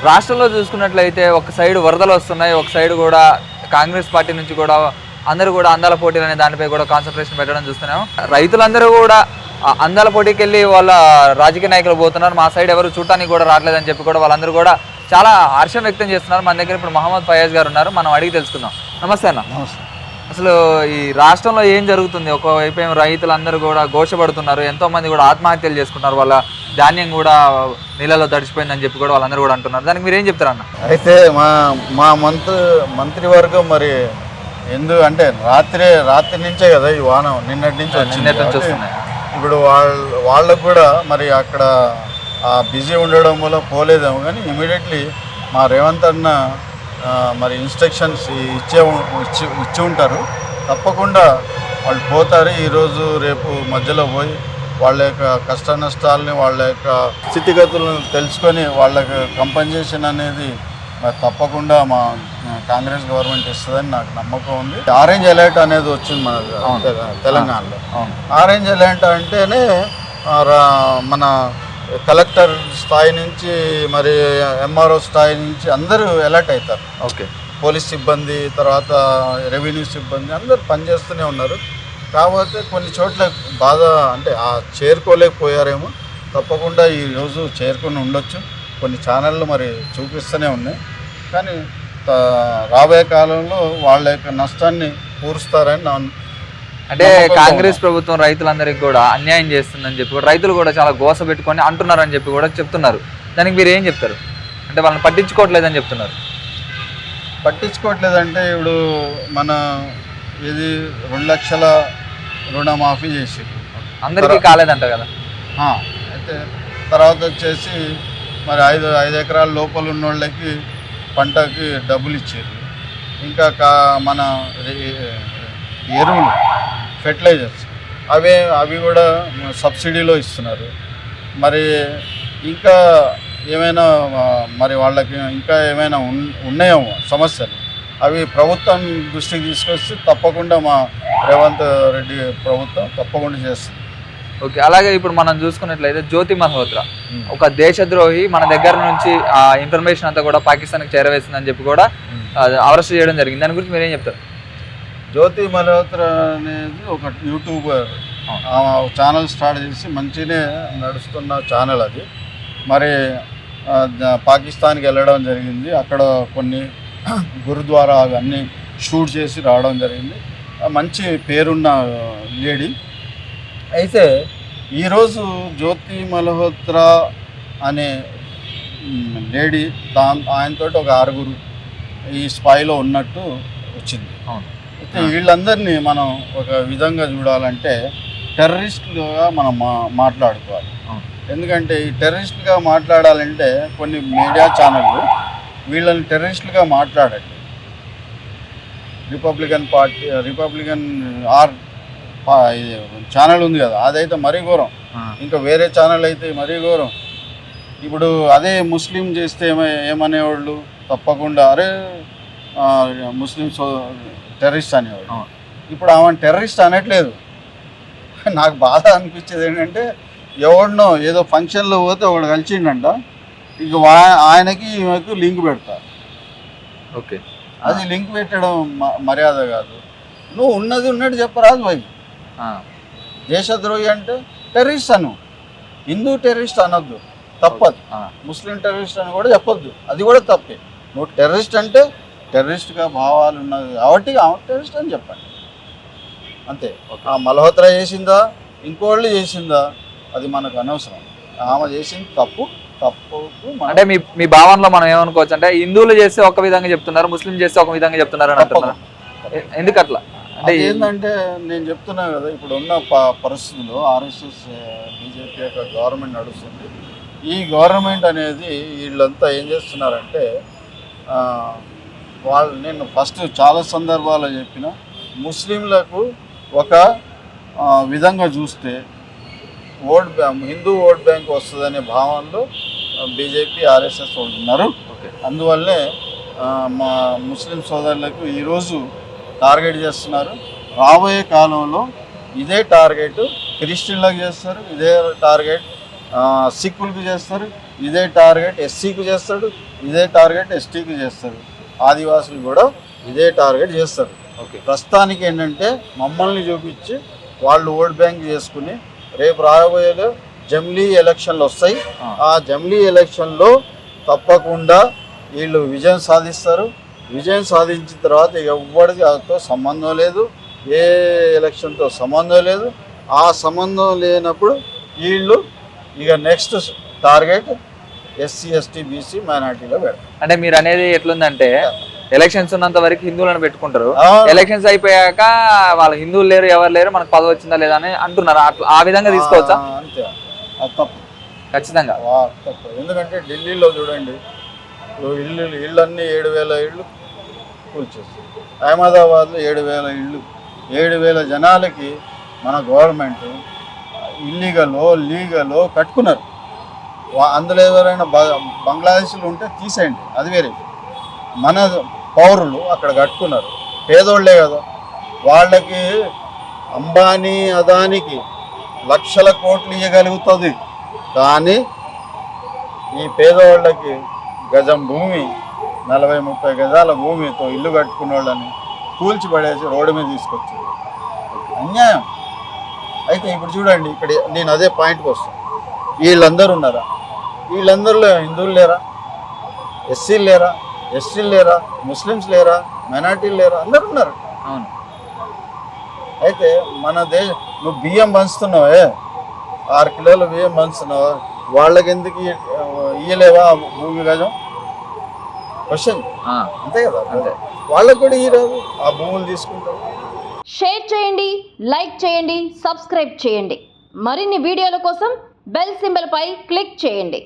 రాష్ట్రంలో చూసుకున్నట్లయితే ఒక సైడ్ వరదలు వస్తున్నాయి, ఒక సైడ్ కూడా కాంగ్రెస్ పార్టీ నుంచి కూడా అందరూ కూడా అందాల పోటీలు అనే దానిపై కూడా కాన్సన్ట్రేషన్ పెట్టడం చూస్తున్నాం. రైతులందరూ కూడా అందాల పోటీకి వెళ్ళి వాళ్ళ రాజకీయ నాయకులు పోతున్నారు, మా సైడ్ ఎవరు చూడటానికి కూడా రావట్లేదని చెప్పి కూడా వాళ్ళందరూ కూడా చాలా హర్షం వ్యక్తం చేస్తున్నారు. మన దగ్గర ఇప్పుడు మహమ్మద్ ఫయాజ్ గారు ఉన్నారు, మనం అడిగి తెలుసుకుందాం. నమస్తే అన్న. నమస్తే. అసలు ఈ రాష్ట్రంలో ఏం జరుగుతుంది? ఒకవైపు ఏమో రైతులందరూ కూడా ఘోషపడుతున్నారు, ఎంతోమంది కూడా ఆత్మహత్యలు చేసుకుంటున్నారు, వాళ్ళ ధాన్యం కూడా నీళ్ళలో తడిచిపోయిందని చెప్పి కూడా వాళ్ళందరూ కూడా అంటున్నారు. దానికి మీరు ఏం చెప్తారన్న? అయితే మా మా మంత్రివర్గం మరి అంటే రాత్రి నుంచే కదా ఈ వాన నిన్నటి నుంచి వస్తున్నాయి. ఇప్పుడు వాళ్ళకు కూడా మరి అక్కడ బిజీ ఉండడం వల్ల పోలేదేమో, కానీ ఇమీడియట్లీ మా రేవంత్ అన్న మరి ఇన్స్ట్రక్షన్స్ ఇచ్చి ఉంటారు. తప్పకుండా వాళ్ళు పోతారు. ఈరోజు రేపు మధ్యలో పోయి వాళ్ళ యొక్క కష్ట నష్టాలని, వాళ్ళ యొక్క స్థితిగతులను తెలుసుకొని వాళ్ళకి కంపెన్సేషన్ అనేది తప్పకుండా మా కాంగ్రెస్ గవర్నమెంట్ ఇస్తుందని నాకు నమ్మకం ఉంది. ఆరెంజ్ అలర్ట్ అనేది వచ్చింది మన తెలంగాణలో. ఆరెంజ్ అలర్ట్ అంటేనే మన కలెక్టర్ స్థాయి నుంచి మరి ఎంఆర్ఓ స్థాయి నుంచి అందరూ అలర్ట్ అవుతారు. ఓకే, పోలీస్ సిబ్బంది, తర్వాత రెవెన్యూ సిబ్బంది అందరూ పనిచేస్తూనే ఉన్నారు. కాకపోతే కొన్ని చోట్ల బాధ అంటే చేరుకోలేకపోయారేమో. తప్పకుండా ఈరోజు చేరుకొని ఉండొచ్చు. కొన్ని ఛానళ్ళు మరి చూపిస్తూనే ఉన్నాయి, కానీ రాబోయే కాలంలో వాళ్ళ యొక్క నష్టాన్ని పూరుస్తారని అంటే కాంగ్రెస్ ప్రభుత్వం రైతులందరికీ కూడా అన్యాయం చేస్తుందని చెప్పి రైతులు కూడా చాలా గోస పెట్టుకొని అంటున్నారని చెప్పి కూడా చెప్తున్నారు. దానికి మీరు ఏం చెప్తారు? అంటే వాళ్ళని పట్టించుకోవట్లేదని చెప్తున్నారు. పట్టించుకోవట్లేదంటే ఇప్పుడు మన ఇది 2 లక్షల రుణమాఫీ చేసి అందరికీ కాలేదంట కదా. అయితే తర్వాత వచ్చేసి మరి 5 ఎకరాల లోపల ఉన్న వాళ్ళకి పంటకి డబ్బులు ఇచ్చారు. ఇంకా మన ఎరువులు, ఫెర్టిలైజర్స్ అవి కూడా సబ్సిడీలో ఇస్తున్నారు. మరి ఇంకా ఏమైనా మరి వాళ్ళకి ఇంకా ఏమైనా ఉన్నాయేమో సమస్యలు, అవి ప్రభుత్వం దృష్టికి తీసుకొస్తే తప్పకుండా మా రేవంత్ రెడ్డి ప్రభుత్వం తప్పకుండా చేస్తుంది. ఓకే, అలాగే ఇప్పుడు మనం చూసుకున్నట్లయితే జ్యోతి మల్హోత్రా ఒక దేశద్రోహి, మన దగ్గర నుంచి ఆ ఇన్ఫర్మేషన్ అంతా కూడా పాకిస్తాన్కి చేరవేసిందని చెప్పి కూడా అరెస్ట్ చేయడం జరిగింది. దాని గురించి మీరేం చెప్తారు? జ్యోతి మల్హోత్రా అనేది ఒక యూట్యూబర్, ఛానల్ స్టార్ట్ చేసి మంచిగానే నడుస్తున్న ఛానల్ అది. మరి పాకిస్తాన్కి వెళ్ళడం జరిగింది, అక్కడ కొన్ని గురుద్వారా అవన్నీ షూట్ చేసి రావడం జరిగింది. మంచి పేరున్న లేడీ. అయితే ఈరోజు జ్యోతి మల్హోత్రా అనే లేడీ ఆయనతో ఒక 6 ఈ స్పైలో ఉన్నట్టు వచ్చింది. అయితే వీళ్ళందరినీ మనం ఒక విధంగా చూడాలంటే టెర్రరిస్టులుగా మనం మాట్లాడుకోవాలి. ఎందుకంటే ఈ టెర్రరిస్టులుగా మాట్లాడాలంటే కొన్ని మీడియా ఛానళ్ళు వీళ్ళని టెర్రరిస్టులుగా మాట్లాడండి. రిపబ్లికన్ ఛానల్ ఉంది కదా, అదైతే మరీ ఘోరం. ఇంకా వేరే ఛానల్ అయితే మరీ ఘోరం. ఇప్పుడు అదే ముస్లిం చేస్తే ఏమనేవాళ్ళు, తప్పకుండా అరే ముస్లిమ్స్ టెర్రరిస్ట్ అనేవాళ్ళు. ఇప్పుడు ఆమె టెర్రరిస్ట్ అనట్లేదు. నాకు బాధ అనిపించేది ఏంటంటే, ఎవరినో ఏదో ఫంక్షన్లో పోతే ఒకడు కలిసిండంట, ఇక ఆయనకి ఈమెకు లింక్ పెడతారు. ఓకే, అది లింక్ పెట్టడం మర్యాద కాదు. నువ్వు ఉన్నట్టు చెప్పరాదు భయ్. దేశద్రోహి అంటే టెర్రరిస్ట్ అను, హిందూ టెర్రరిస్ట్ అనొద్దు, తప్పదు. ముస్లిం టెర్రరిస్ట్ అని కూడా చెప్పొద్దు, అది కూడా తప్పే. నువ్వు టెర్రరిస్ట్ అంటే టెర్రరిస్ట్గా భావాలు ఉన్నది కాబట్టి టెర్రరిస్ట్ అని చెప్పండి, అంతే. ఆ మల్హోత్రా చేసిందా ఇంకోళ్ళు చేసిందా అది మనకు అనవసరం. ఆమె చేసింది తప్పు. అంటే మీ భావనలో మనం ఏమనుకోవచ్చు అంటే, హిందువులు చేస్తే ఒక విధంగా చెప్తున్నారు, ముస్లిం చేస్తే ఒక విధంగా చెప్తున్నారు అని అంటున్నారు. ఎందుకట్లా అంటే ఏంటంటే నేను చెప్తున్నా కదా, ఇప్పుడు ఉన్న పరిస్థితుల్లో ఆర్ఎస్ఎస్ బీజేపీ యొక్క గవర్నమెంట్ నడుస్తుంది. ఈ గవర్నమెంట్ అనేది వీళ్ళంతా ఏం చేస్తున్నారంటే, నేను ఫస్ట్ చాలా సందర్భాల్లో చెప్పిన, ముస్లింలకు ఒక విధంగా చూస్తే హిందూ ఓట్ బ్యాంక్ వస్తుందనే భావనలో బీజేపీ ఆర్ఎస్ఎస్ వాళ్ళు ఉన్నారు. అందువల్లే మా ముస్లిం సోదరులకు ఈరోజు టార్గెట్ చేస్తున్నారు. రాబోయే కాలంలో ఇదే టార్గెట్ క్రిస్టియన్లకు చేస్తారు, ఇదే టార్గెట్ సిక్కులకు చేస్తారు, ఇదే టార్గెట్ ఎస్సీకి చేస్తాడు, ఇదే టార్గెట్ ఎస్టీకి చేస్తాడు, ఆదివాసులు కూడా ఇదే టార్గెట్ చేస్తారు. ఓకే. ప్రస్తుతానికి ఏంటంటే మమ్మల్ని చూపించి వాళ్ళు ఓట్ బ్యాంక్ చేసుకుని రేపు రాబోయే జమిలీ ఎలక్షన్లు వస్తాయి. ఆ జమిలీ ఎలక్షన్లో తప్పకుండా వీళ్ళు విజయం సాధిస్తారు. విజయం సాధించిన తర్వాత ఎవరికి అతో సంబంధం లేదు, ఏ ఎలక్షన్తో సంబంధం లేదు. ఆ సంబంధం లేనప్పుడు వీళ్ళు ఇక next target SC ST BC మైనార్టీలో పెడతారు. అంటే మీరు అనేది ఎట్లుందంటే ఎలక్షన్స్ ఉన్నంత వరకు హిందువులను పెట్టుకుంటారు, ఆ. ఎలక్షన్స్ అయిపోయాక వాళ్ళు హిందువులు లేరు ఎవరు లేరు మనకు పదవి వచ్చిందా లేదా అని అంటున్నారు. అట్లా ఆ విధంగా తీసుకోవచ్చా? అంతే, అది తప్పు, ఖచ్చితంగా తప్పు. ఎందుకంటే ఢిల్లీలో చూడండి, ఇళ్ళన్నీ 7,000 ఇళ్ళు కూల్చేస్తారు. అహ్మదాబాద్లో 7,000 ఇళ్ళు, 7,000 జనాలకి మన గవర్నమెంట్ ఇల్లీగలో లీగలో కట్టుకున్నారు. అందులో ఎవరైనా బంగ్లాదేశ్లో ఉంటే తీసేయండి, అది వేరే. మన పౌరులు అక్కడ కట్టుకున్నారు, పేదోళ్లే కదా. వాళ్ళకి అంబానీ అదానికి లక్షల కోట్లు ఇవ్వగలుగుతుంది, కానీ ఈ పేదవాళ్ళకి గజం భూమి 40-30 గజాల భూమితో ఇల్లు కట్టుకున్న వాళ్ళని కూల్చిపడేసి రోడ్డు మీద తీసుకొచ్చారు. అన్యాయం. అయితే ఇప్పుడు చూడండి, ఇక్కడ నేను అదే పాయింట్కి వస్తాను. వీళ్ళందరూ ఉన్నారా? వీళ్ళందరిలో హిందువులు లేరా, ఎస్సీలు లేరా, ఎస్టీలు లేరా, ముస్లిమ్స్ లేరా, మైనార్టీలు లేరా? అందరూ ఉన్నారు. అవును. అయితే మన నువ్వు బియ్యం పంచుతున్నావే, 6 కిలోల బియ్యం పంచుతున్నావా, వాళ్ళకి ఎందుకు ఇయ్యలేవా భూమి గజం? క్వశ్చన్ అంతే కదా. అంతే. వాళ్ళకు కూడా ఇయ్యరాదు, ఆ భూములు తీసుకుంటారు. షేర్ చేయండి, లైక్ చేయండి, సబ్స్క్రైబ్ చేయండి. మరిన్ని వీడియోల కోసం బెల్ సింబల్ పై క్లిక్ చేయండి.